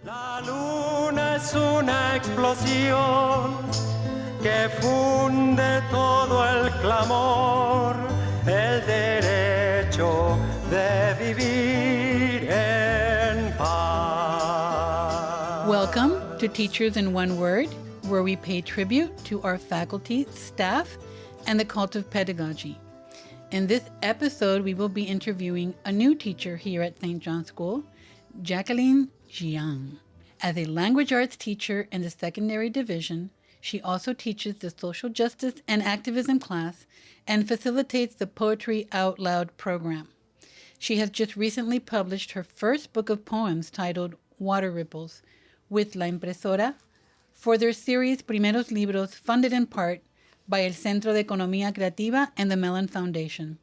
La luna es una explosión que funde todo el clamor, el derecho de vivir en paz. Welcome to Teachers in One Word, where we pay tribute to our faculty, staff, and the cult of pedagogy. In this episode, we will be interviewing a new teacher here at St. John's School, Jacqueline Jiang. As a language arts teacher in the secondary division, she also teaches the social justice and activism class and facilitates the Poetry Out Loud program. She has just recently published her first book of poems titled Water Ripples with La Impresora for their series Primeros Libros, funded in part by El Centro de Economía Creativa and the Mellon Foundation.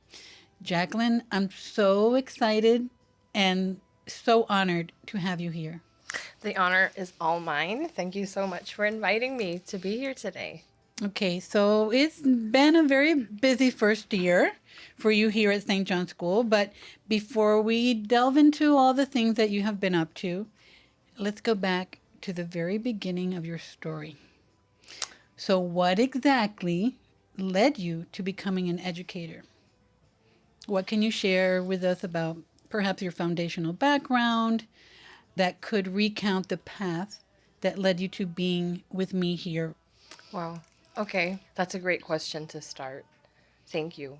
Jacqueline, I'm so excited and so honored to have you here. The honor is all mine. Thank you so much for inviting me to be here today. Okay, so it's been a very busy first year for you here at St. John's School, but before we delve into all the things that you have been up to, let's go back to the very beginning of your story. So what exactly led you to becoming an educator? What can you share with us about perhaps your foundational background that could recount the path that led you to being with me here? Wow. Okay, that's a great question to start. Thank you.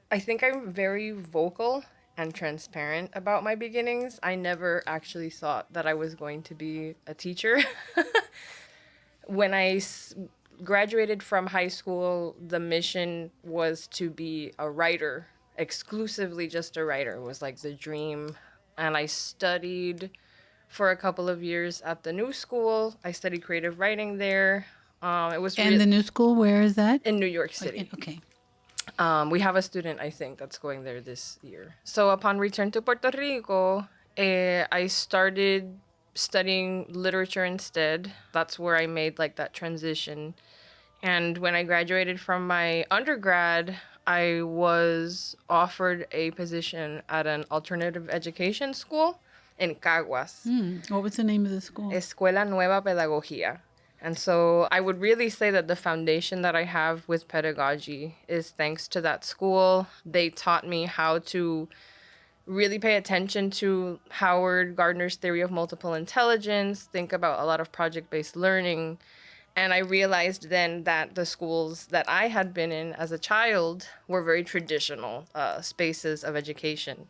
I think I'm very vocal and transparent about my beginnings. I never actually thought that I was going to be a teacher. When I graduated from high school, the mission was to be a writer, exclusively just a writer. It was like the dream. And I studied for a couple of years at the new school. I studied creative writing there. It was And the new school, where is that? in New York City. Okay. We have a student, I think, that's going there this year. So upon return to Puerto Rico, I started studying literature instead. That's where I made like that transition. And when I graduated from my undergrad, I was offered a position at an alternative education school in Caguas. What was the name of the school? Escuela Nueva Pedagogía. And so I would really say that the foundation that I have with pedagogy is thanks to that school. They taught me how to really pay attention to Howard Gardner's theory of multiple intelligence, think about a lot of project-based learning. And I realized then that the schools that I had been in as a child were very traditional spaces of education.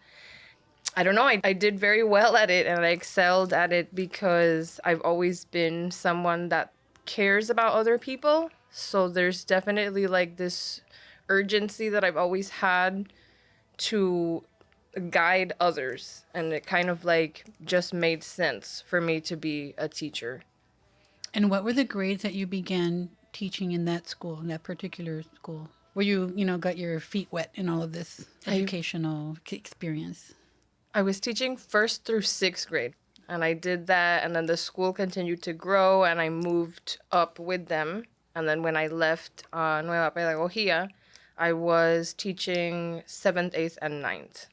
I don't know, I did very well at it and I excelled at it because I've always been someone that cares about other people. So there's definitely like this urgency that I've always had to guide others. And it kind of like just made sense for me to be a teacher. And what were the grades that you began teaching in that school, in that particular school, where you got your feet wet in all of this educational experience? I was teaching 1st through 6th grade, and I did that, and then the school continued to grow, and I moved up with them. And then when I left Nueva Pedagogía, I was teaching 7th, 8th, and 9th.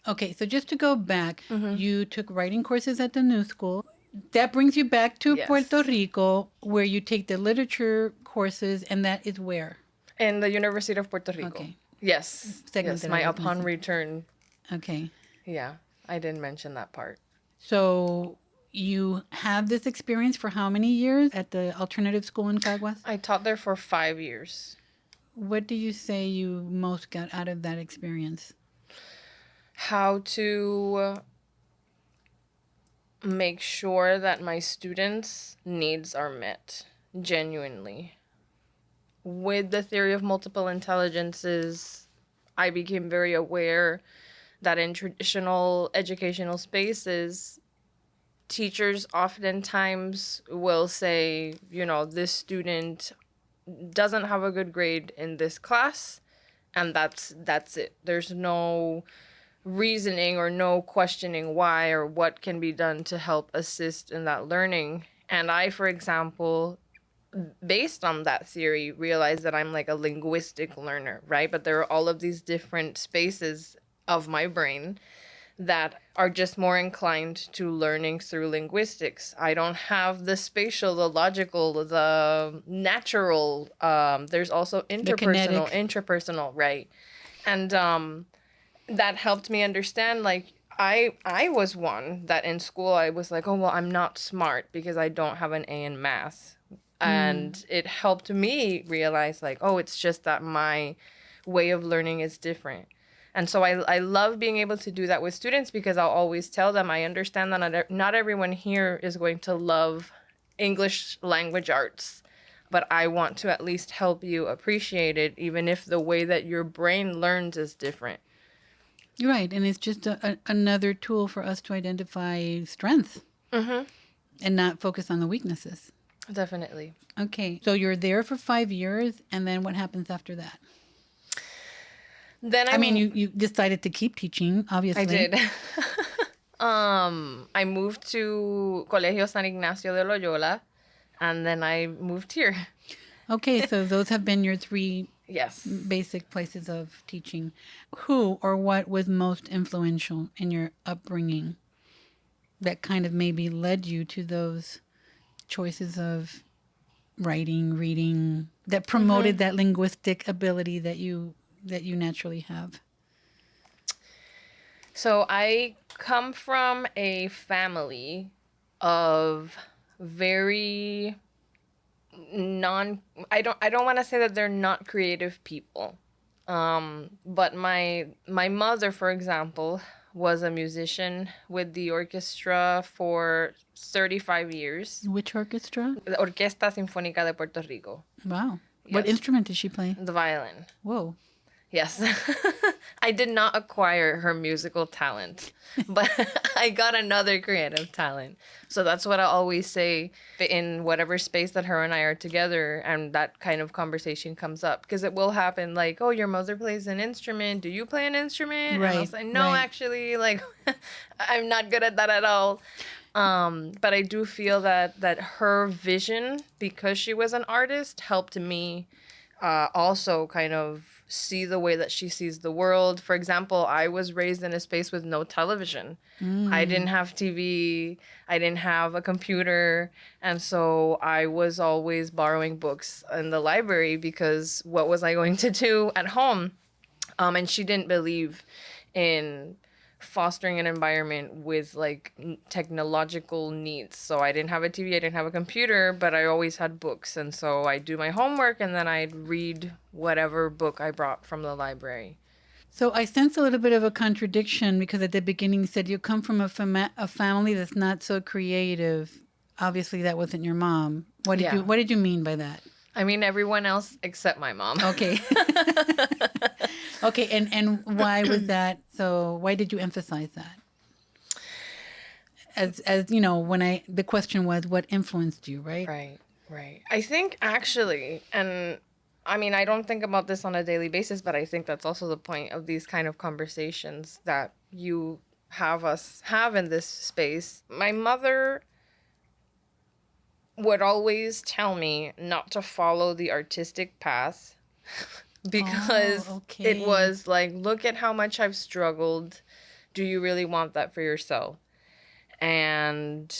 Okay, so just to go back, you took writing courses at the new school. That brings you back to Yes. Puerto Rico, where you take the literature courses, and that is where? In the University of Puerto Rico. Okay. Yes. Segment Yes, that I my was upon missing. return. Okay. Yeah, I didn't mention that part. So you have this experience for how many years at the alternative school in Caguas? I taught there for 5 years. What do you say you most got out of that experience? How to make sure that my students' needs are met, genuinely. With the theory of multiple intelligences, I became very aware that in traditional educational spaces, teachers oftentimes will say, this student doesn't have a good grade in this class, and that's it. There's no reasoning or no questioning why or what can be done to help assist in that learning. And I, for example, based on that theory, realized that I'm like a linguistic learner, right? But there are all of these different spaces of my brain that are just more inclined to learning through linguistics. I don't have the spatial, the logical, the natural. There's also interpersonal, intrapersonal, right? And that helped me understand, like, I was one that in school I was like, oh, well, I'm not smart because I don't have an A in math. And it helped me realize, like, oh, it's just that my way of learning is different. And so I love being able to do that with students because I'll always tell them I understand that not everyone here is going to love English language arts, but I want to at least help you appreciate it, even if the way that your brain learns is different. You're right. And it's just another tool for us to identify strengths and not focus on the weaknesses. Definitely. Okay. So you're there for 5 years, and then what happens after that? Then I mean, you decided to keep teaching, obviously. I did. I moved to Colegio San Ignacio de Loyola, and then I moved here. Okay, so those have been your 3 Yes. basic places of teaching. Who or what was most influential in your upbringing that kind of maybe led you to those choices of writing, reading, that promoted that linguistic ability that you naturally have? So I come from a family of very I don't want to say that they're not creative people. But my mother, for example, was a musician with the orchestra for 35 years. Which orchestra? The Orquesta Sinfónica de Puerto Rico. Wow. What Yes. instrument did she play? The violin. Whoa. Yes. I did not acquire her musical talent, but I got another creative talent. So that's what I always say in whatever space that her and I are together and that kind of conversation comes up. Because it will happen like, oh, your mother plays an instrument. Do you play an instrument? Right, And I'll say, no, right. actually, like, I'm not good at that at all. But I do feel that her vision, because she was an artist, helped me also kind of see the way that she sees the world. For example, I was raised in a space with no television. I didn't have TV. I didn't have a computer. And so I was always borrowing books in the library because what was I going to do at home? And she didn't believe in fostering an environment with like technological needs. So I didn't have a TV, I didn't have a computer, but I always had books. And so I'd do my homework and then I'd read whatever book I brought from the library. So I sense a little bit of a contradiction because at the beginning you said you come from a family that's not so creative. Obviously that wasn't your mom. What did you mean by that? I mean, everyone else except my mom. Okay. Okay, and why was that? So why did you emphasize that? As you know, the question was what influenced you, right? Right. I think actually, and I mean, I don't think about this on a daily basis, but I think that's also the point of these kind of conversations that you have in this space. My mother would always tell me not to follow the artistic path because it was like, look at how much I've struggled. Do you really want that for yourself? And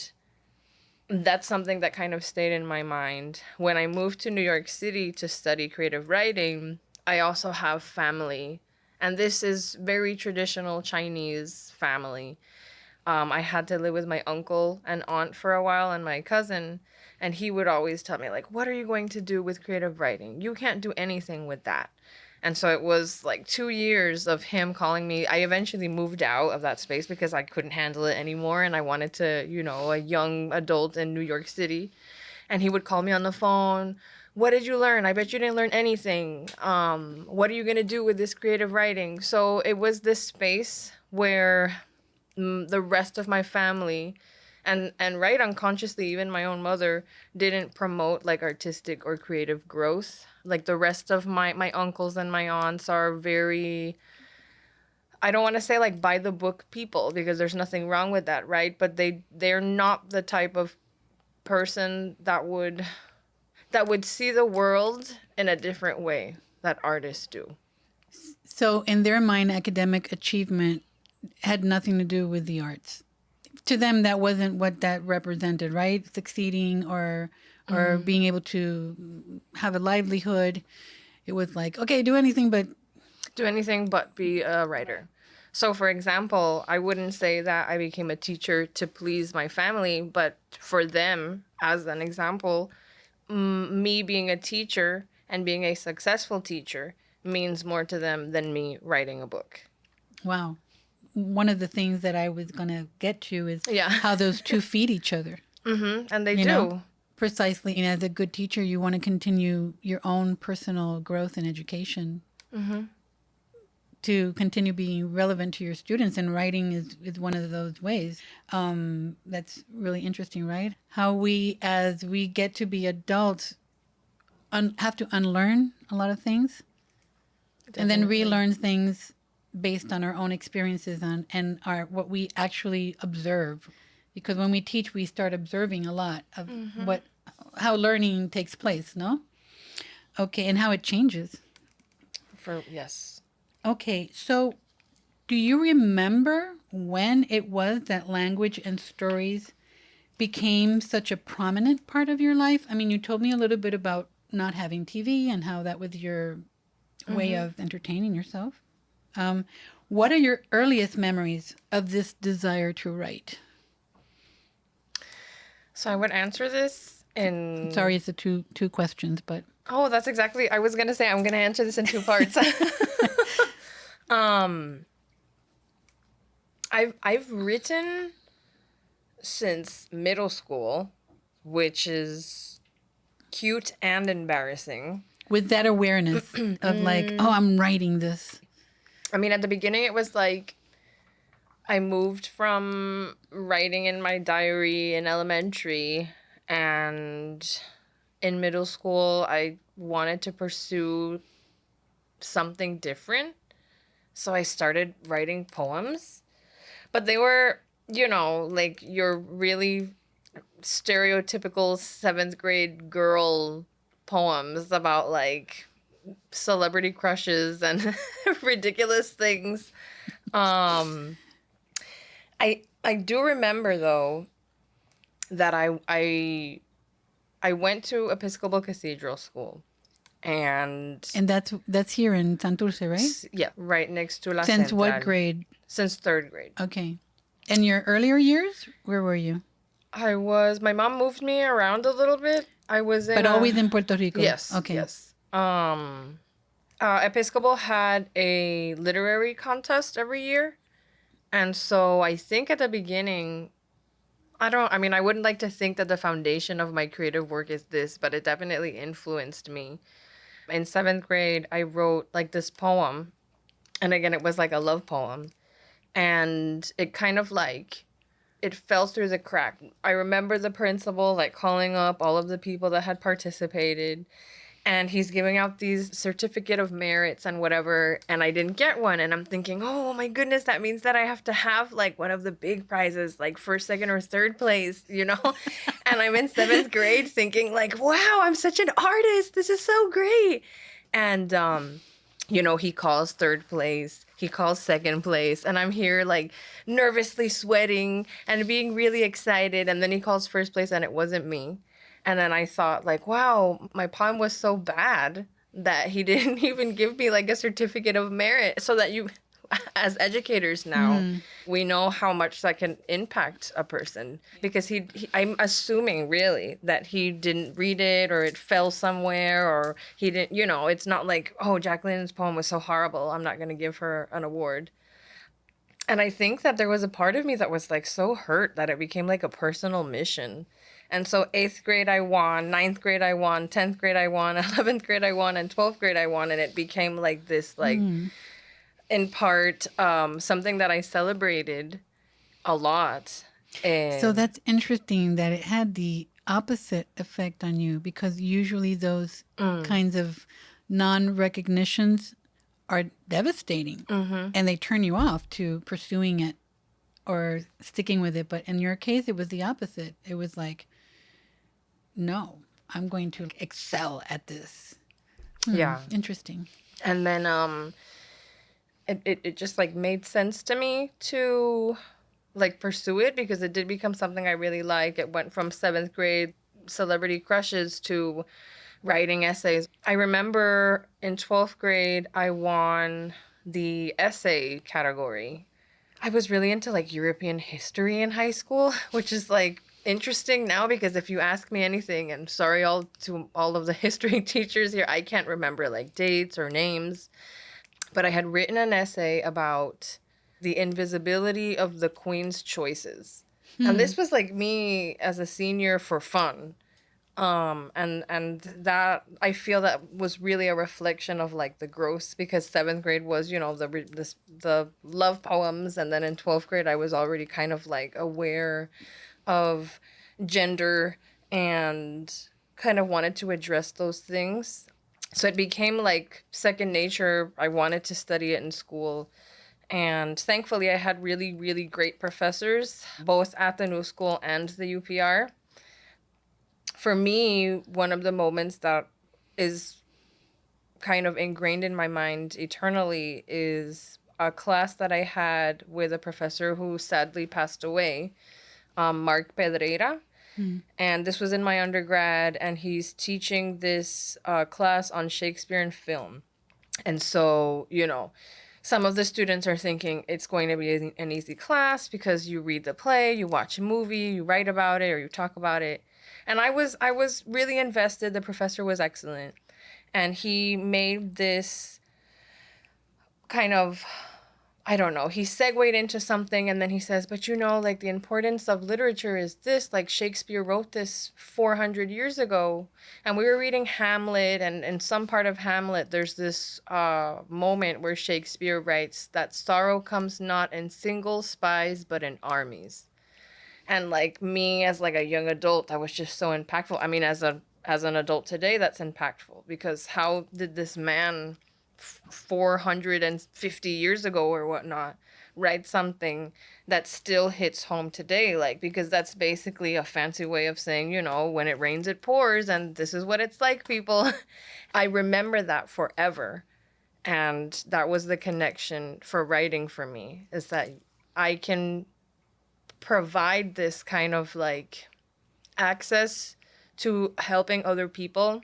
that's something that kind of stayed in my mind. When I moved to New York City to study creative writing, I also have family. And this is very traditional Chinese family. I had to live with my uncle and aunt for a while and my cousin. And he would always tell me, like, what are you going to do with creative writing? You can't do anything with that. And so it was like 2 years of him calling me. I eventually moved out of that space because I couldn't handle it anymore. And I wanted to, a young adult in New York City. And he would call me on the phone. What did you learn? I bet you didn't learn anything. What are you going to do with this creative writing? So it was this space where the rest of my family and right unconsciously, even my own mother didn't promote like artistic or creative growth. Like the rest of my uncles and my aunts are very, I don't want to say like by the book people because there's nothing wrong with that, right? But they're not the type of person that would see the world in a different way that artists do. So in their mind, academic achievement had nothing to do with the arts. To them, that wasn't what that represented, right? Succeeding or being able to have a livelihood. It was like, okay, do anything but be a writer. So, for example, I wouldn't say that I became a teacher to please my family, but for them, as an example, me being a teacher and being a successful teacher means more to them than me writing a book. wow. One of the things that I was going to get to is Yeah. how those two feed each other. And they You do. know? Precisely. And as a good teacher, you want to continue your own personal growth and education to continue being relevant to your students. And writing is one of those ways. That's really interesting, right? How we, as we get to be adults, have to unlearn a lot of things. Definitely. And then relearn things based on our own experiences and our what we actually observe. Because when we teach, we start observing a lot of how learning takes place, no? Okay, and how it changes. Yes. Okay, so do you remember when it was that language and stories became such a prominent part of your life? I mean, you told me a little bit about not having TV and how that was your way of entertaining yourself. What are your earliest memories of this desire to write? So I would answer this in... Sorry, it's two questions, but... Oh, that's exactly... I was going to say I'm going to answer this in two parts. I've written since middle school, which is cute and embarrassing. With that awareness of like, oh, I'm writing this. I mean, at the beginning, it was like I moved from writing in my diary in elementary, and in middle school, I wanted to pursue something different. So I started writing poems. But they were, like your really stereotypical 7th grade girl poems about like celebrity crushes and ridiculous things. I do remember though that I went to Episcopal Cathedral School, and that's here in Santurce, right? Yeah, right next to La Since Central. what grade? Since 3rd grade. Okay. And your earlier years, where were you? My mom moved me around a little bit. I was in... But always in Puerto Rico? Yes. Okay. Yes. Episcopal had a literary contest every year. And so I think at the beginning, I wouldn't like to think that the foundation of my creative work is this, but it definitely influenced me. In 7th grade, I wrote like this poem. And again, it was like a love poem. And it kind of like, it fell through the crack. I remember the principal like calling up all of the people that had participated, and he's giving out these certificate of merits and whatever, and I didn't get one. And I'm thinking, oh my goodness, that means that I have to have like one of the big prizes, like 1st, 2nd, or 3rd place, And I'm in 7th grade thinking like, wow, I'm such an artist. This is so great. And, he calls 3rd place, he calls 2nd place, and I'm here like nervously sweating and being really excited. And then he calls 1st place, and it wasn't me. And then I thought like, wow, my poem was so bad that he didn't even give me like a certificate of merit. So that as educators now, we know how much that can impact a person, because I'm assuming really that he didn't read it, or it fell somewhere, or he didn't, it's not like, oh, Jacqueline's poem was so horrible, I'm not going to give her an award. And I think that there was a part of me that was like so hurt that it became like a personal mission. And so 8th grade I won, 9th grade I won, 10th grade I won, 11th grade I won, and 12th grade I won. And it became like this, like, in part, something that I celebrated a lot. And So that's interesting that it had the opposite effect on you, because usually those kinds of non-recognitions are devastating, and they turn you off to pursuing it or sticking with it. But in your case, it was the opposite. It was like, no, I'm going to excel at this. Yeah. Interesting. And then it just like made sense to me to like pursue it because it did become something I really like. It went from 7th grade celebrity crushes to writing essays. I remember in 12th grade, I won the essay category. I was really into like European history in high school, which is like interesting now because if you ask me anything, and sorry to all of the history teachers here, I can't remember like dates or names, but I had written an essay about the invisibility of the queen's choices. And this was like me as a senior for fun. And that I feel that was really a reflection of like the growth because 7th grade was, you know, the love poems, and then in 12th grade I was already kind of like aware of gender and kind of wanted to address those things. So it became like second nature. I wanted to study it in school. And thankfully, I had really, really great professors, both at the New School and the UPR. For me, one of the moments that is kind of ingrained in my mind eternally is a class that I had with a professor who sadly passed away, Mark Pedreira. And this was in my undergrad, and he's teaching this class on Shakespeare and film. And so, you know, some of the students are thinking it's going to be an easy class because you read the play, you watch a movie, you write about it, or you talk about it. And I was really invested. The professor was excellent. And he made this kind of, I don't know, he segued into something and then he says, but you know, like the importance of literature is this, like Shakespeare wrote this 400 years ago. And we were reading Hamlet, and in some part of Hamlet, there's this moment where Shakespeare writes that sorrow comes not in single spies, but in armies. And like me as like a young adult, that was just so impactful. I mean, as an adult today, that's impactful because how did this man 450 years ago or whatnot write something that still hits home today? Like, because that's basically a fancy way of saying, you know, when it rains, it pours, and this is what it's like, people. I remember that forever. And that was the connection for writing for me, is that I can provide this kind of like access to helping other people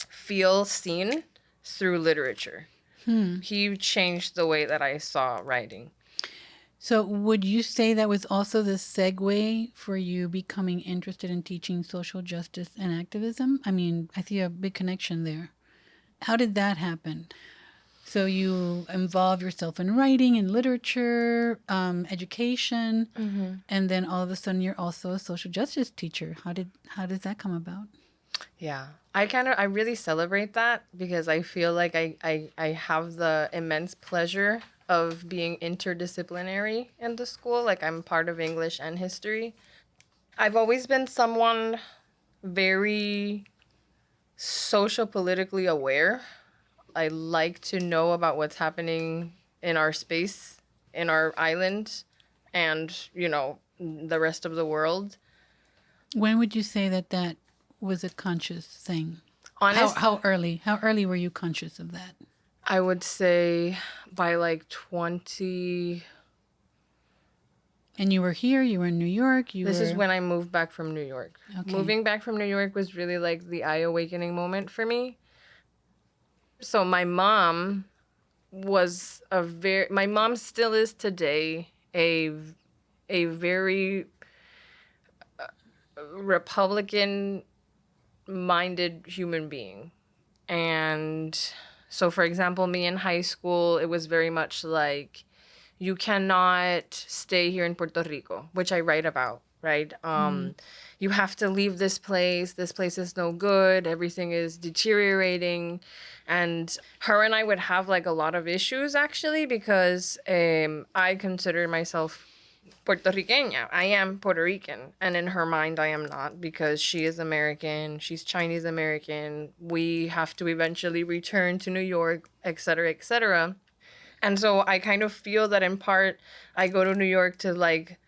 feel seen through literature. He changed the way that I saw writing. So would you say that was also the segue for you becoming interested in teaching social justice and activism? I mean, I see a big connection there. How did that happen? So you involve yourself in writing and literature, education, and then all of a sudden you're also a social justice teacher. How does that come about? Yeah. I really celebrate that because I feel like I have the immense pleasure of being interdisciplinary in the school. Like I'm part of English and history. I've always been someone very social politically aware. I like to know about what's happening in our space, in our island, and, you know, the rest of the world. When would you say that was a conscious thing? Honest, How early? How early were you conscious of that? I would say by like 20. And you were here, you were in New York, This is when I moved back from New York. Okay. Moving back from New York was really like the eye awakening moment for me. So my mom my mom still is today a very Republican minded human being. And so, for example, me in high school, it was very much like, you cannot stay here in Puerto Rico, which I write about, right? You have to leave this place. This place is no good. Everything is deteriorating. And her and I would have like a lot of issues actually because I consider myself Puertorriqueña. I am Puerto Rican. And in her mind, I am not because she is American. She's Chinese American. We have to eventually return to New York, et cetera, et cetera. And so I kind of feel that in part, I go to New York to like,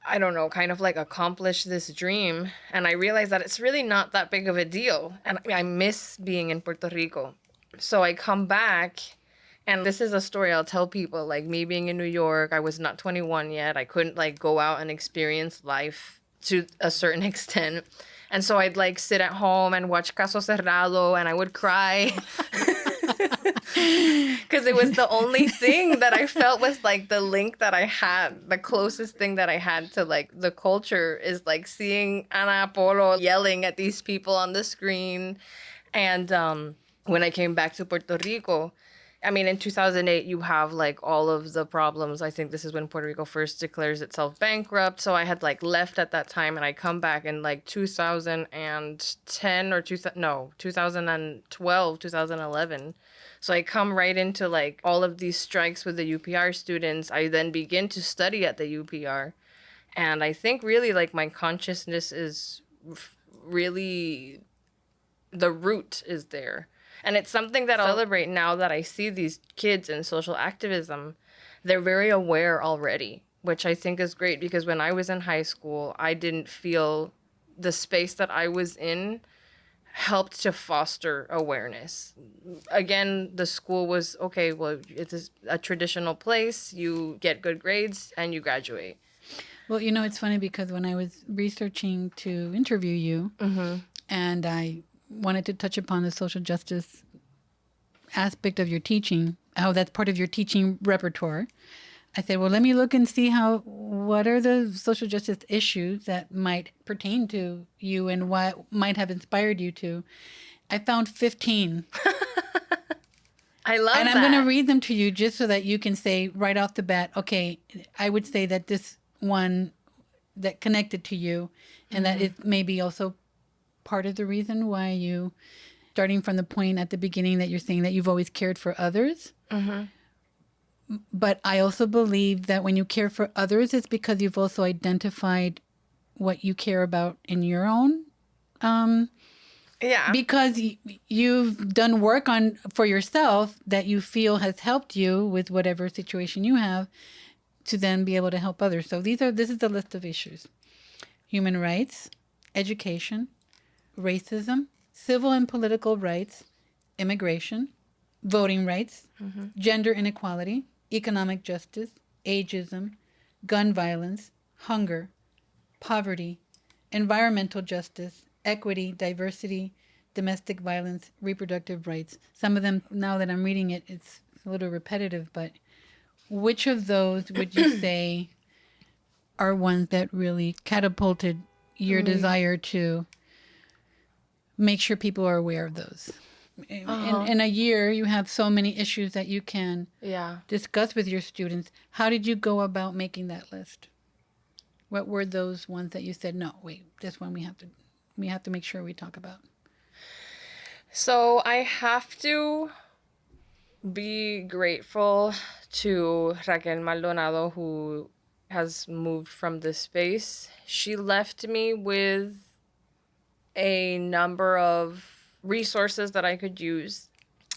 I don't know, kind of like accomplish this dream. And I realize that it's really not that big of a deal. And I miss being in Puerto Rico. So I come back And this is a story I'll tell people, like me being in New York, I was not 21 yet. I couldn't like go out and experience life to a certain extent. And so I'd like sit at home and watch Caso Cerrado and I would cry. Because it was the only thing that I felt was like the link that I had, the closest thing that I had to like the culture is like seeing Ana Apolo yelling at these people on the screen. And when I came back to Puerto Rico, I mean, in 2008, you have like all of the problems. I think this is when Puerto Rico first declares itself bankrupt. So I had like left at that time and I come back in like 2010 or 2012, 2011. So I come right into like all of these strikes with the UPR students. I then begin to study at the UPR. And I think really like my consciousness is really, the root is there. And it's something that I'll celebrate now that I see these kids in social activism. They're very aware already, which I think is great because when I was in high school, I didn't feel the space that I was in helped to foster awareness. Again, the school was, okay, well, it's a traditional place. You get good grades and you graduate. Well, you know, it's funny because when I was researching to interview you, and I wanted to touch upon the social justice aspect of your teaching, how that's part of your teaching repertoire, I said, well, let me look and see what are the social justice issues that might pertain to you and what might have inspired you to. I found 15. I love that. And I'm going to read them to you just so that you can say right off the bat, okay, I would say that this one that connected to you and that it may be also part of the reason why you, starting from the point at the beginning that you're saying that you've always cared for others. But I also believe that when you care for others, it's because you've also identified what you care about in your own. Because you've done work for yourself that you feel has helped you with whatever situation you have to then be able to help others. So this is the list of issues: human rights, education, racism, civil and political rights, immigration, voting rights, gender inequality, economic justice, ageism, gun violence, hunger, poverty, environmental justice, equity, diversity, domestic violence, reproductive rights. Some of them, now that I'm reading it, it's a little repetitive, but which of those would you say are ones that really catapulted your desire to make sure people are aware of those? In a year, you have so many issues that you can discuss with your students. How did you go about making that list? What were those ones that you said, no, wait, this one we have to make sure we talk about? So I have to be grateful to Raquel Maldonado, who has moved from this space. She left me with a number of resources that I could use.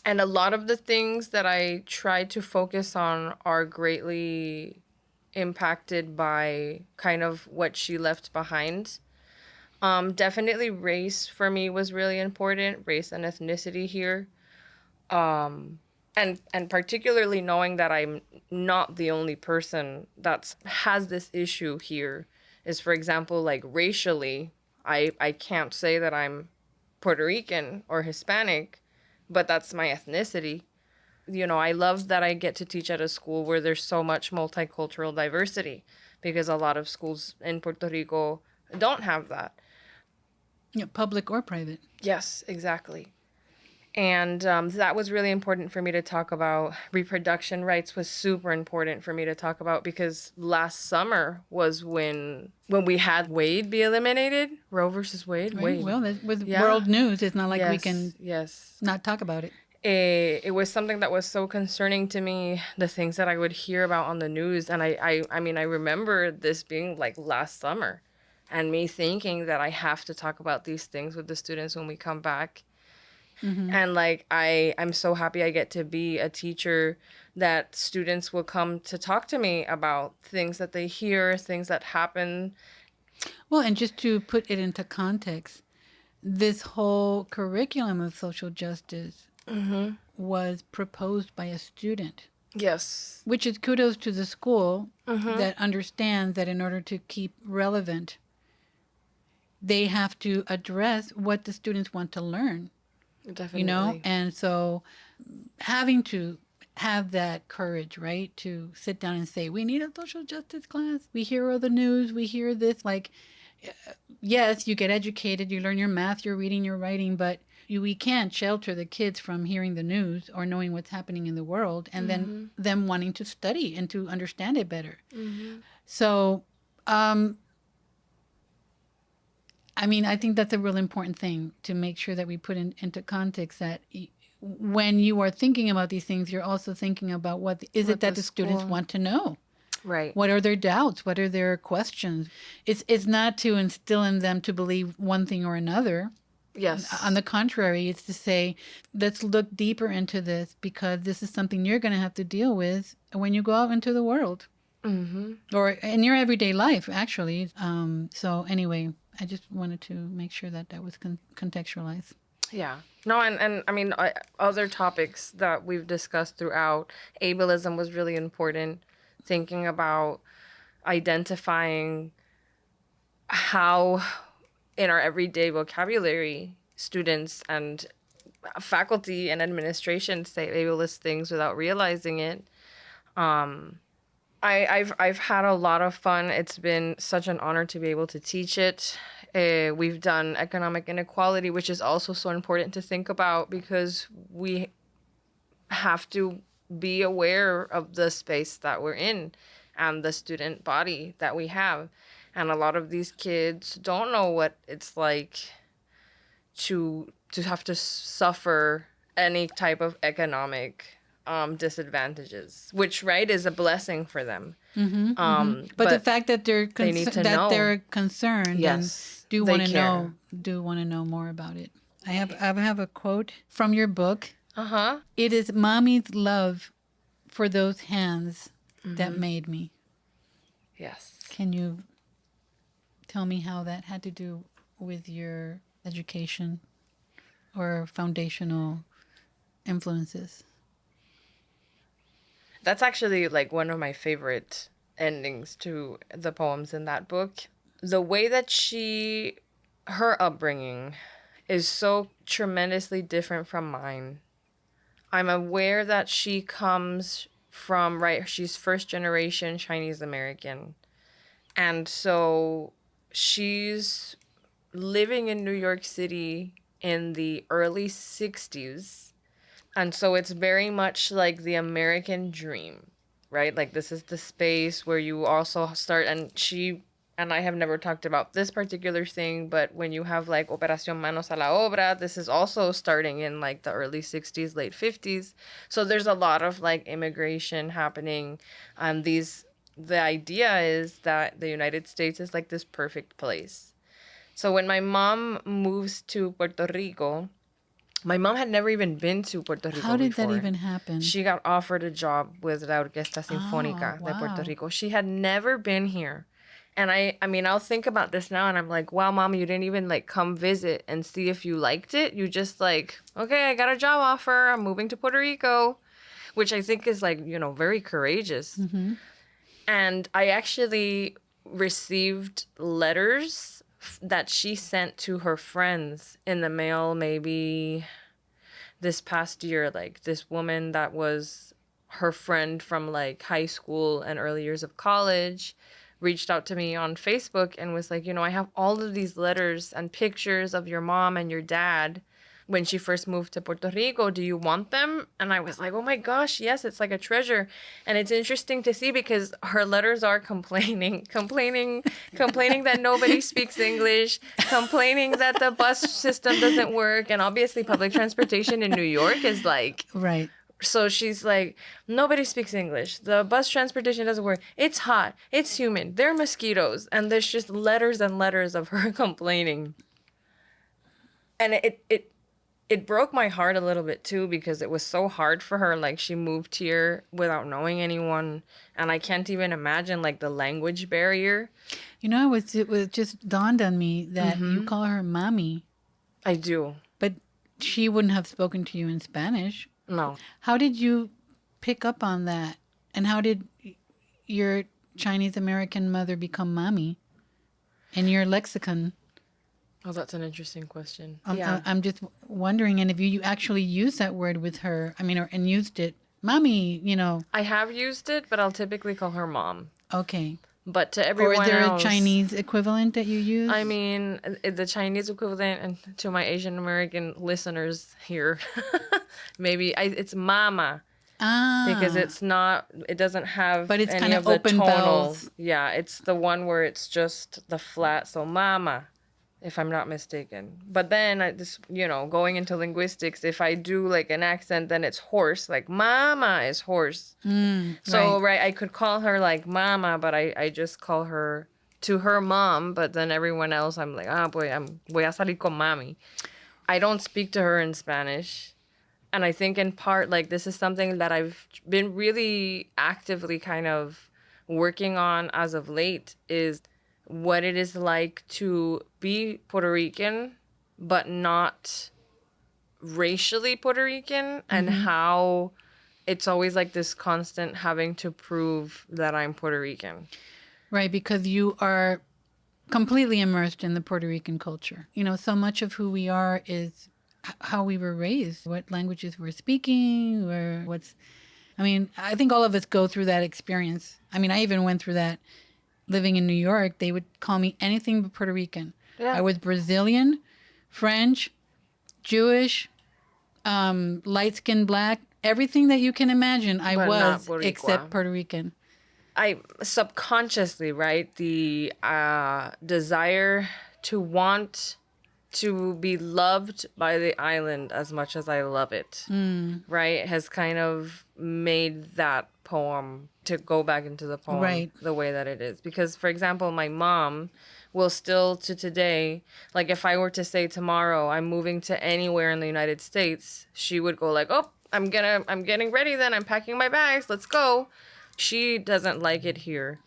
And a lot of the things that I tried to focus on are greatly impacted by kind of what she left behind. Definitely race for me was really important, race and ethnicity here. And particularly knowing that I'm not the only person that has this issue here is, for example, like racially, I can't say that I'm Puerto Rican or Hispanic, but that's my ethnicity. You know, I love that I get to teach at a school where there's so much multicultural diversity because a lot of schools in Puerto Rico don't have that. Yeah, public or private. Yes, exactly. And that was really important for me to talk about. Reproduction rights was super important for me to talk about because last summer was when we had Wade be eliminated, Roe versus Wade. Right? Wade. Well, that was world news. It's not like we can yes. not talk about it. It was something that was so concerning to me, the things that I would hear about on the news. And I mean, I remember this being like last summer and me thinking that I have to talk about these things with the students when we come back. And like, I'm so happy I get to be a teacher that students will come to talk to me about things that they hear, things that happen. Well, and just to put it into context, this whole curriculum of social justice was proposed by a student, Yes. which is kudos to the school Mm-hmm. that understands that in order to keep relevant, they have to address what the students want to learn, Definitely. And so having to have that courage, right, to sit down and say, we need a social justice class. We hear all the news. We hear this. Like, yes, you get educated, you learn your math, your reading, your writing, but we can't shelter the kids from hearing the news or knowing what's happening in the world and then them wanting to study and to understand it better. So, I mean, I think that's a real important thing to make sure that we put into context that when you are thinking about these things, you're also thinking about what is it that the students want to know? Right. What are their doubts? What are their questions? It's not to instill in them to believe one thing or another. Yes. On the contrary, it's to say, let's look deeper into this because this is something you're going to have to deal with when you go out into the world. Or in your everyday life, actually. So anyway, I just wanted to make sure that that was contextualized. Yeah. No, and I mean, other topics that we've discussed throughout, ableism was really important. Thinking about identifying how in our everyday vocabulary, students and faculty and administration say ableist things without realizing it. I've had a lot of fun. It's been such an honor to be able to teach it. We've done economic inequality, which is also so important to think about because we have to be aware of the space that we're in and the student body that we have. And a lot of these kids don't know what it's like to have to suffer any type of economic disadvantages, which right is a blessing for them. But the fact that they're know. concerned Yes, and do they want to know more about it. I have a quote from your book. Uh-huh. It is mommy's love for those hands that made me. Yes. Can you tell me how that had to do with your education or foundational influences? That's actually like one of my favorite endings to the poems in that book. The way that her upbringing is so tremendously different from mine. I'm aware that she comes from, right, she's first generation Chinese American. And so she's living in New York City in the early 60s. And so it's very much like the American dream, right? Like this is the space where you also start, and she and I have never talked about this particular thing, but when you have like Operación Manos a la Obra, this is also starting in like the early 60s, late 50s. So there's a lot of like immigration happening. The idea is that the United States is like this perfect place. So when my mom moves to Puerto Rico, my mom had never even been to Puerto Rico. How did before. that even happen? She got offered a job with La Orquesta Sinfónica de Puerto Rico. She had never been here. And I mean, I'll think about this now and I'm like, wow, Mom, you didn't even like come visit and see if you liked it. You just like, okay, I got a job offer. I'm moving to Puerto Rico, which I think is like, very courageous. And I actually received letters that she sent to her friends in the mail maybe this past year. Like this woman that was her friend from like high school and early years of college reached out to me on Facebook and was like, I have all of these letters and pictures of your mom and your dad when she first moved to Puerto Rico. Do you want them? And I was like, oh my gosh, yes, it's like a treasure. And it's interesting to see because her letters are complaining that nobody speaks English, complaining that the bus system doesn't work. And obviously public transportation in New York is like... Right. So she's like, nobody speaks English. The bus transportation doesn't work. It's hot. It's humid. There are mosquitoes. And there's just letters and letters of her complaining. And it broke my heart a little bit too because it was so hard for her. Like she moved here without knowing anyone. And I can't even imagine like the language barrier. It was just dawned on me that you call her mommy. I do. But she wouldn't have spoken to you in Spanish. No. How did you pick up on that? And how did your Chinese American mother become mommy in your lexicon? Oh, that's an interesting question. I'm just wondering, and if you actually use that word with her, I mean, and used it, mommy, I have used it, but I'll typically call her mom. okay. But to Or is everyone there a else, Chinese equivalent that you use? I mean, the Chinese equivalent, and to my Asian American listeners here, maybe it's mama. Because it doesn't have but it's any kind of of the open tonal. vowels. Yeah, it's the one where it's just the flat, so mama, if I'm not mistaken. But then going into linguistics, if I do like an accent, then it's hoarse, like mama is hoarse. So, right, I could call her like mama, but I just call her to her mom, but then everyone else, I'm like, voy a salir con mami. I don't speak to her in Spanish. And I think in part, like, this is something that I've been really actively kind of working on as of late, is what it is like to be Puerto Rican, but not racially Puerto Rican, and how it's always like this constant having to prove that I'm Puerto Rican. Right, because you are completely immersed in the Puerto Rican culture. So much of who we are is how we were raised, what languages we're speaking, I think all of us go through that experience. I mean, I even went through that living in New York. They would call me anything but Puerto Rican. Yeah. I was Brazilian, French, Jewish, light-skinned black, everything that you can imagine I But not was, Boricua. except Puerto Rican. I subconsciously, right, the desire to want to be loved by the island as much as I love it, right, has kind of made that poem to go back into the poem Right. the way that it is. Because, for example, my mom will still to today, like if I were to say tomorrow I'm moving to anywhere in the United States, she would go like, oh, I'm getting ready then, I'm packing my bags, let's go. She doesn't like it here,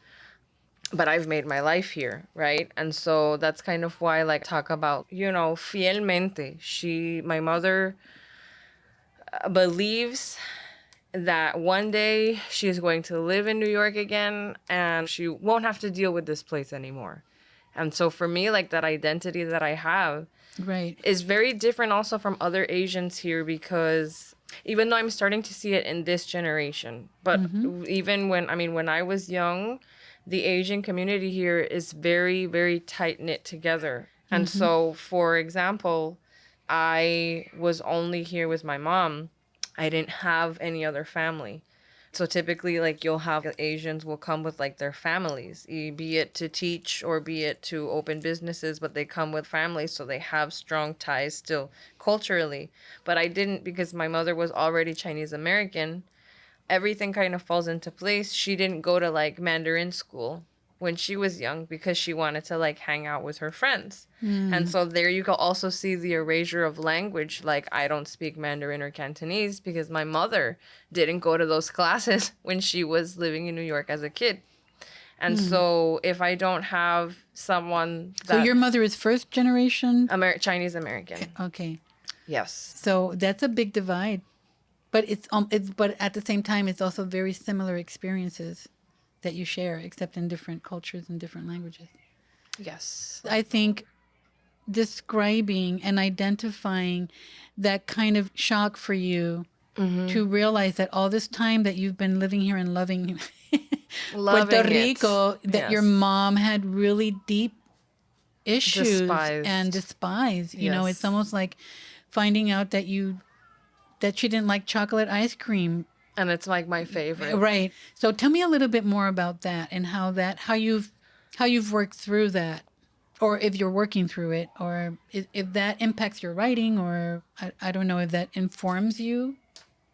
but I've made my life here, right? And so that's kind of why I like talk about, fielmente. My mother believes that one day she is going to live in New York again and she won't have to deal with this place anymore. And so for me, like that identity that I have Right. is very different also from other Asians here, because even though I'm starting to see it in this generation, but even when I was young, the Asian community here is very, very tight knit together. And so, for example, I was only here with my mom. I didn't have any other family. So typically, like, you'll have Asians will come with like their families, be it to teach or be it to open businesses, but they come with families, so they have strong ties still culturally. But I didn't, because my mother was already Chinese American. Everything kind of falls into place. She didn't go to like Mandarin school when she was young because she wanted to like hang out with her friends. And so there you can also see the erasure of language. Like, I don't speak Mandarin or Cantonese because my mother didn't go to those classes when she was living in New York as a kid. And so if I don't have someone that... So your mother is first generation? Chinese American. Okay. Yes. So that's a big divide. But but at the same time, it's also very similar experiences that you share, except in different cultures and different languages. Yes. I think describing and identifying that kind of shock for you to realize that all this time that you've been living here and loving Puerto Rico, that your mom had really deep issues and despise. It's almost like finding out that she didn't like chocolate ice cream. And it's like my favorite. Right. So tell me a little bit more about that and how you've worked through that, or if you're working through it, or if that impacts your writing, or I don't know if that informs you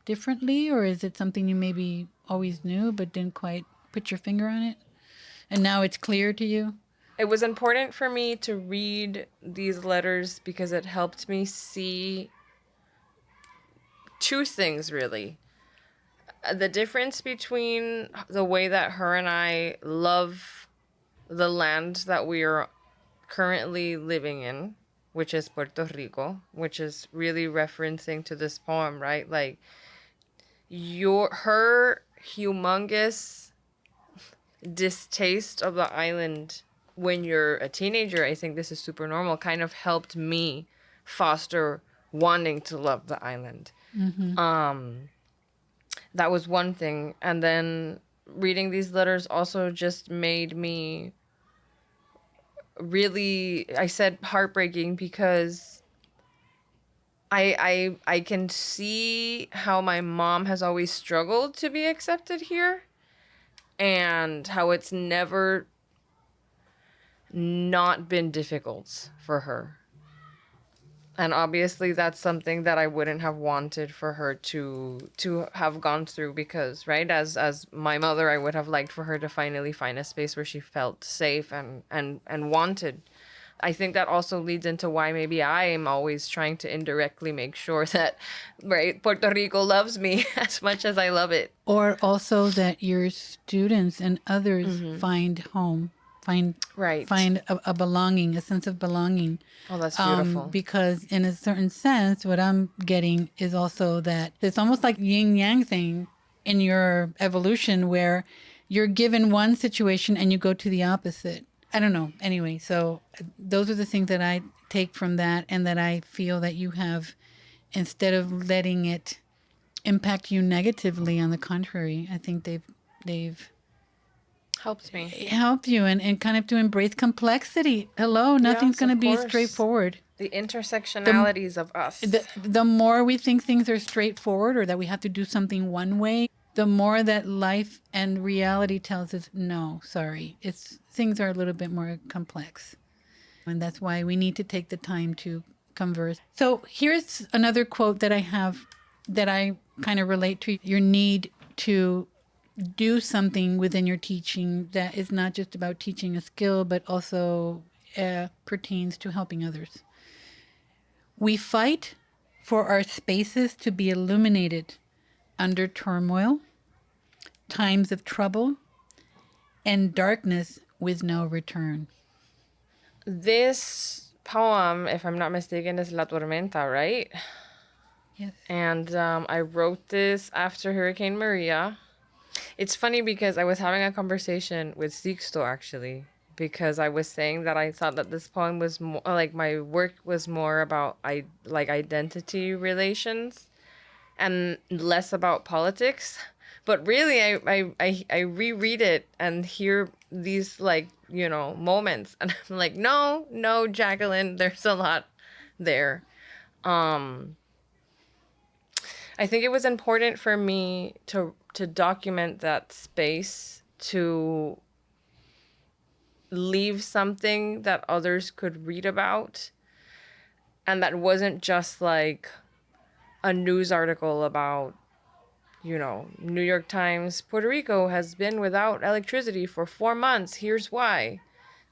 differently, or is it something you maybe always knew but didn't quite put your finger on it, and now it's clear to you? It was important for me to read these letters because it helped me see two things, really. The difference between the way that her and I love the land that we are currently living in, which is Puerto Rico, which is really referencing to this poem, right? Like, her humongous distaste of the island when you're a teenager, I think this is super normal, kind of helped me foster wanting to love the island. That was one thing. And then reading these letters also just made me really, I said heartbreaking, because I can see how my mom has always struggled to be accepted here, and how it's never not been difficult for her. And obviously that's something that I wouldn't have wanted for her to have gone through, because, right, as my mother, I would have liked for her to finally find a space where she felt safe and wanted. I think that also leads into why maybe I am always trying to indirectly make sure that, right, Puerto Rico loves me as much as I love it. Or also that your students and others find home, Right. find a belonging, a sense of belonging. Oh, that's beautiful. Because in a certain sense, what I'm getting is also that it's almost like yin yang thing in your evolution, where you're given one situation and you go to the opposite. I don't know. Anyway, so those are the things that I take from that, and that I feel that you have, instead of letting it impact you negatively, on the contrary, I think they've Helps me. helped you, and kind of to embrace complexity. Hello, nothing's Yes, going to of be course. straightforward. The intersectionalities of us. The more we think things are straightforward, or that we have to do something one way, the more that life and reality tells us, no, sorry, things are a little bit more complex. And that's why we need to take the time to converse. So here's another quote that I have, that I kind of relate to your need to do something within your teaching that is not just about teaching a skill, but also pertains to helping others. We fight for our spaces to be illuminated under turmoil, times of trouble, and darkness with no return. This poem, if I'm not mistaken, is La Tormenta, right? Yes. And I wrote this after Hurricane Maria. It's funny because I was having a conversation with Sixto, actually, because I was saying that I thought that this poem was more like, my work was more about identity relations and less about politics. But really, I reread it and hear these, moments, and I'm like, no, Jacqueline, there's a lot there. I think it was important for me to document that space, to leave something that others could read about, and that wasn't just like a news article about, New York Times, Puerto Rico has been without electricity for 4 months. Here's why.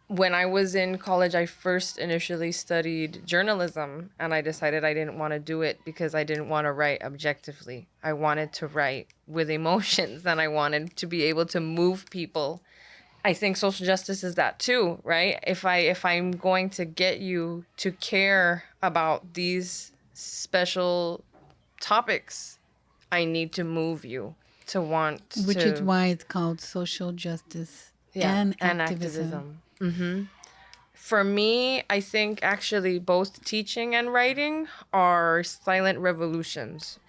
When I was in college, I first initially studied journalism, and I decided I didn't want to do it because I didn't want to write objectively. I wanted to write with emotions, and I wanted to be able to move people. I think social justice is that too, right? If I'm going to get you to care about these special topics, I need to move you to want to... Which is why it's called social justice and activism. For me, I think actually both teaching and writing are silent revolutions.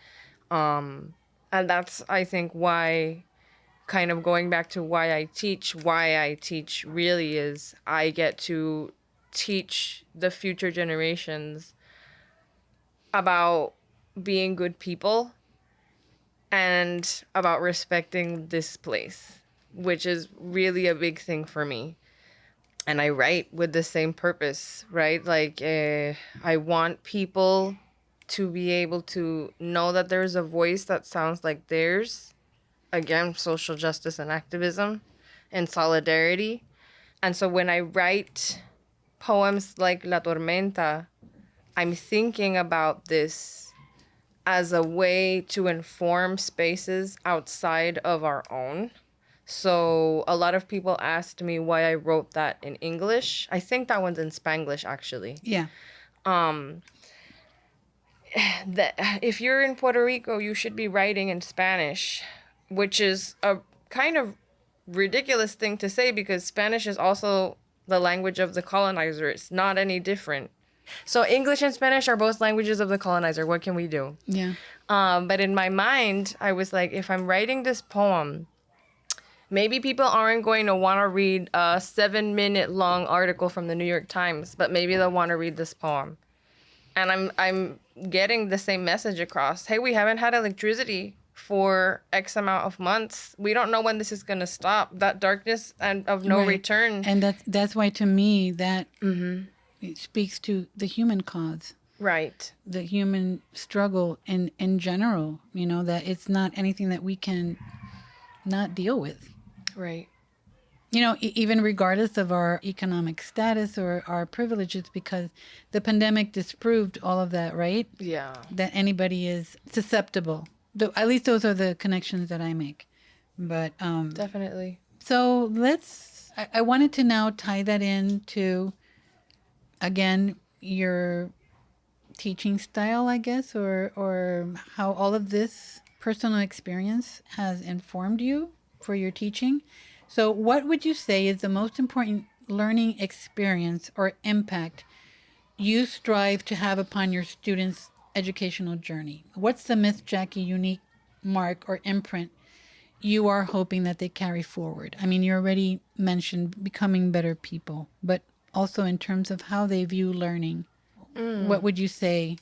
And that's, I think, why, kind of going back to why I teach really is I get to teach the future generations about being good people and about respecting this place, which is really a big thing for me. And I write with the same purpose, right? Like, I want people to be able to know that there's a voice that sounds like theirs. Again, social justice and activism and solidarity. And so when I write poems like La Tormenta, I'm thinking about this as a way to inform spaces outside of our own. So a lot of people asked me why I wrote that in English. I think that one's in Spanglish, actually. Yeah. that if you're in Puerto Rico, you should be writing in Spanish, which is a kind of ridiculous thing to say because Spanish is also the language of the colonizer. It's not any different. So English and Spanish are both languages of the colonizer. What can we do? Yeah. But in my mind, I was like, if I'm writing this poem, maybe people aren't going to want to read a 7-minute long article from the New York Times, but maybe they'll want to read this poem. And I'm getting the same message across. Hey, we haven't had electricity for X amount of months. We don't know when this is going to stop. That darkness and of no Right. return. And that's why to me that it speaks to the human cause, Right. the human struggle in general, that it's not anything that we can not deal with. Right. Even regardless of our economic status or our privileges, because the pandemic disproved all of that, right? Yeah. That anybody is susceptible. At least those are the connections that I make. But Definitely. so I wanted to now tie that into, again, your teaching style, I guess, or how all of this personal experience has informed you for your teaching. So what would you say is the most important learning experience or impact you strive to have upon your students' educational journey? What's the Miss Jackie unique mark or imprint you are hoping that they carry forward? I mean, you already mentioned becoming better people, but also in terms of how they view learning. What would you say?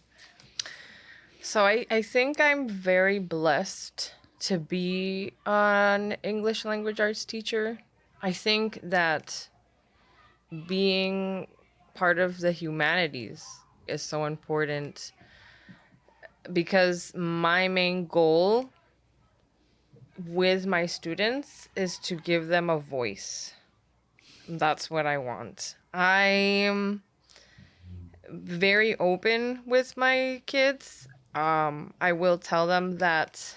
So I think I'm very blessed to be an English language arts teacher. I think that being part of the humanities is so important because my main goal with my students is to give them a voice. That's what I want. I'm very open with my kids. I will tell them that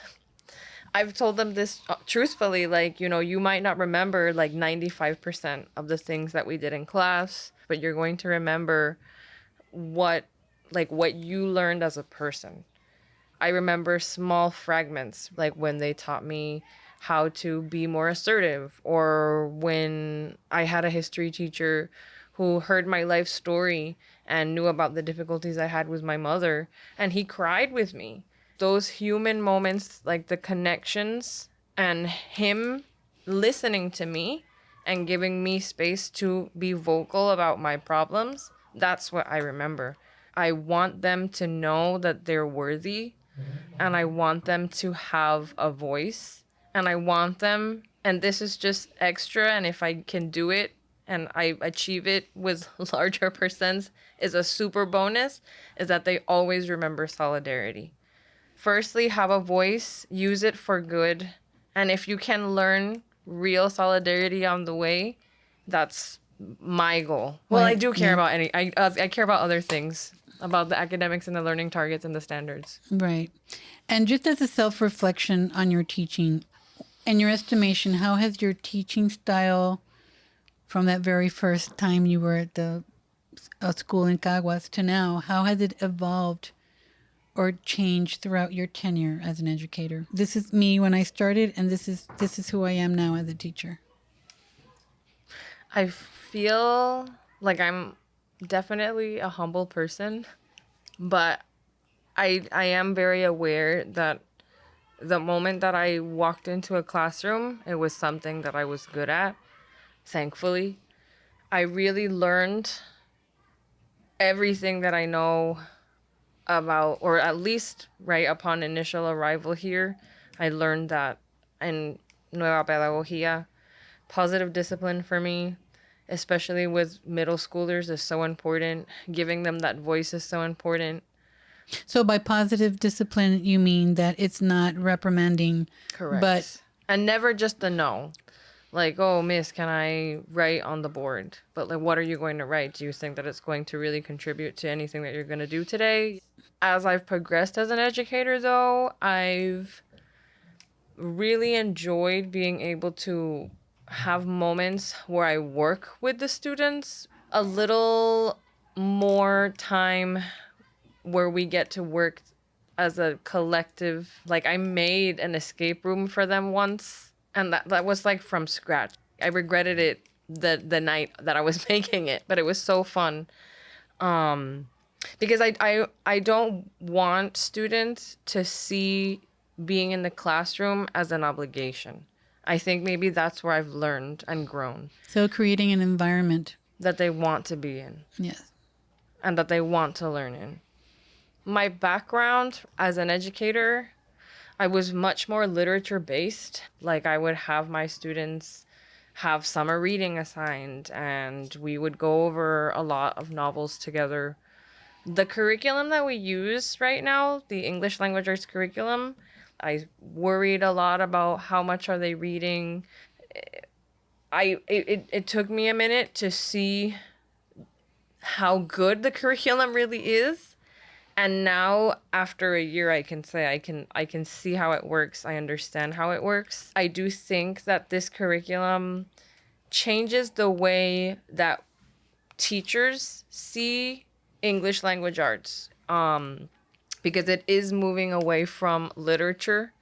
I've told them this truthfully, like, you might not remember like 95% of the things that we did in class, but you're going to remember what you learned as a person. I remember small fragments, like when they taught me how to be more assertive, or when I had a history teacher who heard my life story and knew about the difficulties I had with my mother, and he cried with me. Those human moments, like the connections and him listening to me and giving me space to be vocal about my problems, that's what I remember. I want them to know that they're worthy, and I want them to have a voice, and I want them, and this is just extra, and if I can do it and I achieve it with larger percents is a super bonus, is that they always remember solidarity. Firstly, have a voice, use it for good, and if you can learn real solidarity on the way, that's my goal. Well, I Right, do care yeah. about I care about other things, about the academics and the learning targets and the standards. Right. And just as a self-reflection on your teaching, in your estimation, how has your teaching style from that very first time you were at the school in Caguas to now, how has it evolved or changed throughout your tenure as an educator? This is me when I started, and this is who I am now as a teacher. I feel like I'm definitely a humble person, but I am very aware that the moment that I walked into a classroom, it was something that I was good at, thankfully. I really learned everything that I know about, or at least right upon initial arrival here, I learned that in Nueva Pedagogía, positive discipline for me, especially with middle schoolers, is so important. Giving them that voice is so important. So by positive discipline, you mean that it's not reprimanding, Correct. but And never just the no. Like, oh, miss, can I write on the board? But like, what are you going to write? Do you think that it's going to really contribute to anything that you're going to do today? As I've progressed as an educator, though, I've really enjoyed being able to have moments where I work with the students a little more time where we get to work as a collective. Like, I made an escape room for them once, and that was like from scratch. I regretted it the night that I was making it, but it was so fun. Because I don't want students to see being in the classroom as an obligation. I think maybe that's where I've learned and grown. So creating an environment that they want to be in. Yes. And that they want to learn in. My background as an educator, I was much more literature based. Like, I would have my students have summer reading assigned, and we would go over a lot of novels together. The curriculum that we use right now, the English language arts curriculum, I worried a lot about how much are they reading. It took me a minute to see how good the curriculum really is. And now, after a year, I can say I can see how it works. I understand how it works. I do think that this curriculum changes the way that teachers see English language arts, because it is moving away from literature.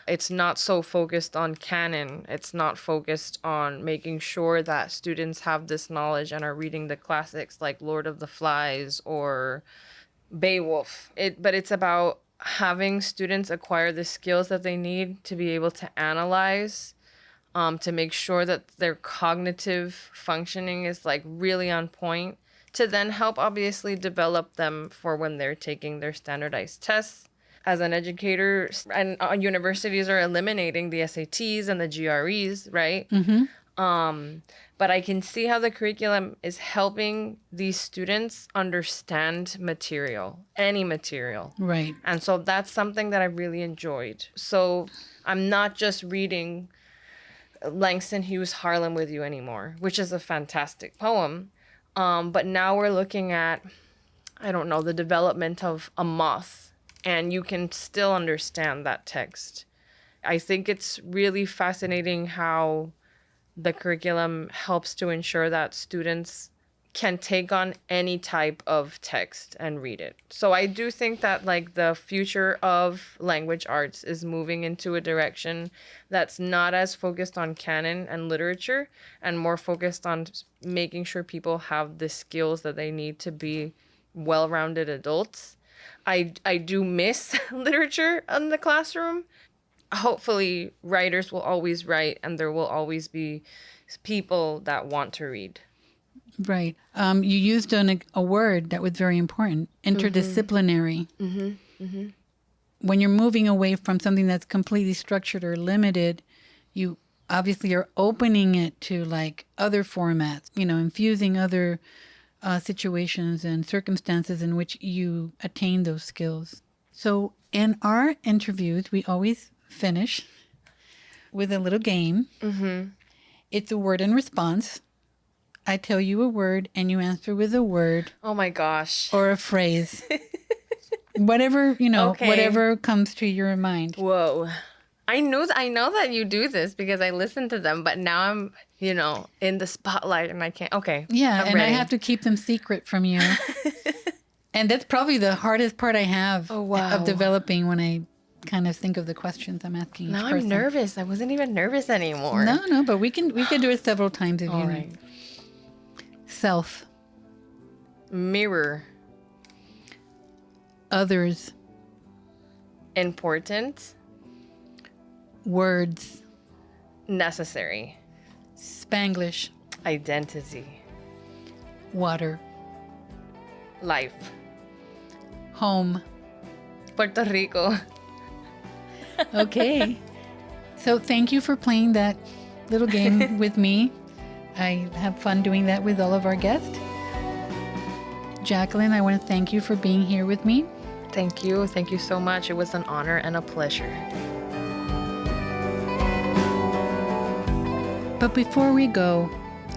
It's not so focused on canon. It's not focused on making sure that students have this knowledge and are reading the classics like Lord of the Flies or Beowulf. But it's about having students acquire the skills that they need to be able to analyze, to make sure that their cognitive functioning is like really on point, to then help obviously develop them for when they're taking their standardized tests. As an educator, and universities are eliminating the SATs and the GREs, right? But I can see how the curriculum is helping these students understand material, any material. Right. And so that's something that I really enjoyed. So I'm not just reading Langston Hughes' Harlem with you anymore, which is a fantastic poem. But now we're looking at, I don't know, the development of a moth. And you can still understand that text. I think it's really fascinating how the curriculum helps to ensure that students can take on any type of text and read it. So I do think that like the future of language arts is moving into a direction that's not as focused on canon and literature and more focused on making sure people have the skills that they need to be well-rounded adults. I do miss literature in the classroom. Hopefully, writers will always write, and there will always be people that want to read. Right. You used a word that was very important, interdisciplinary. When you're moving away from something that's completely structured or limited, you obviously are opening it to like other formats, infusing other situations and circumstances in which you attain those skills. So in our interviews, we always finish with a little game. It's a word and response. I tell you a word and you answer with a word. Oh my gosh. Or a phrase. Whatever, Okay. Whatever comes to your mind. Whoa. I know that you do this because I listen to them, but now I'm, in the spotlight and I can't. Okay. Yeah, I'm and ready. I have to keep them secret from you. And that's probably the hardest part I have of developing when I kind of think of the questions I'm asking each person. Now I'm nervous. I wasn't even nervous anymore. No, but we can do it several times if All you right. need. Self. Mirror. Others. Important. Words. Necessary. Spanglish. Identity. Water. Life. Home. Puerto Rico. Okay. So thank you for playing that little game with me. I have fun doing that with all of our guests. Jacqueline, I want to thank you for being here with me. Thank you. Thank you so much. It was an honor and a pleasure. But before we go,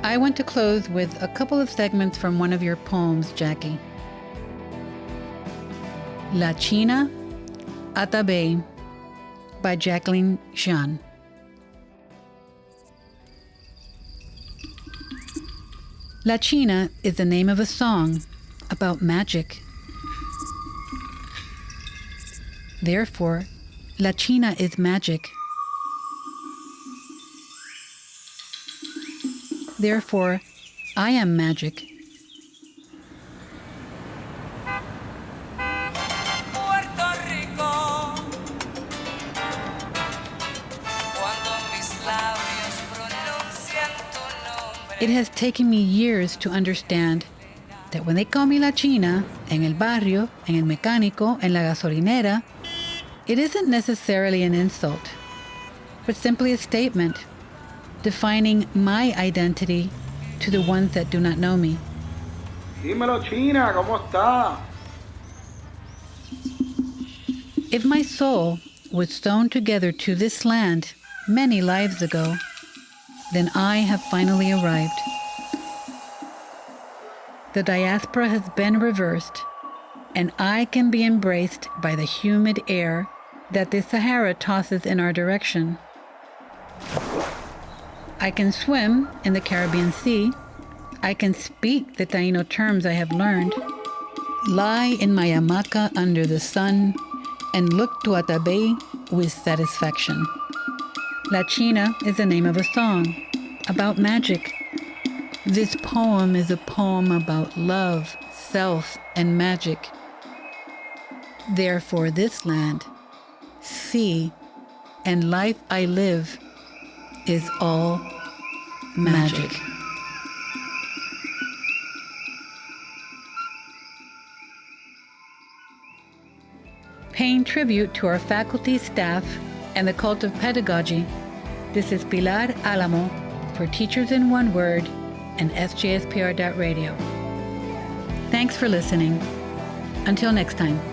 I want to close with a couple of segments from one of your poems, Jackie. La China Atabey by Jacqueline Jiang. La China is the name of a song about magic. Therefore, La China is magic. Therefore, I am magic. It has taken me years to understand that when they call me La China, en el barrio, en el mecánico, en la gasolinera, it isn't necessarily an insult, but simply a statement defining my identity to the ones that do not know me. Dímelo, China, ¿cómo está? If my soul was sewn together to this land many lives ago, then I have finally arrived. The diaspora has been reversed, and I can be embraced by the humid air that the Sahara tosses in our direction. I can swim in the Caribbean Sea. I can speak the Taino terms I have learned, lie in my hamaca under the sun, and look to Atabey with satisfaction. La China is the name of a song about magic. This poem is a poem about love, self, and magic. Therefore, this land, sea, and life I live is all magic. Paying tribute to our faculty, staff, and the cult of pedagogy, this is Pilar Alamo for Teachers in One Word and SJSPR.radio. Thanks for listening. Until next time.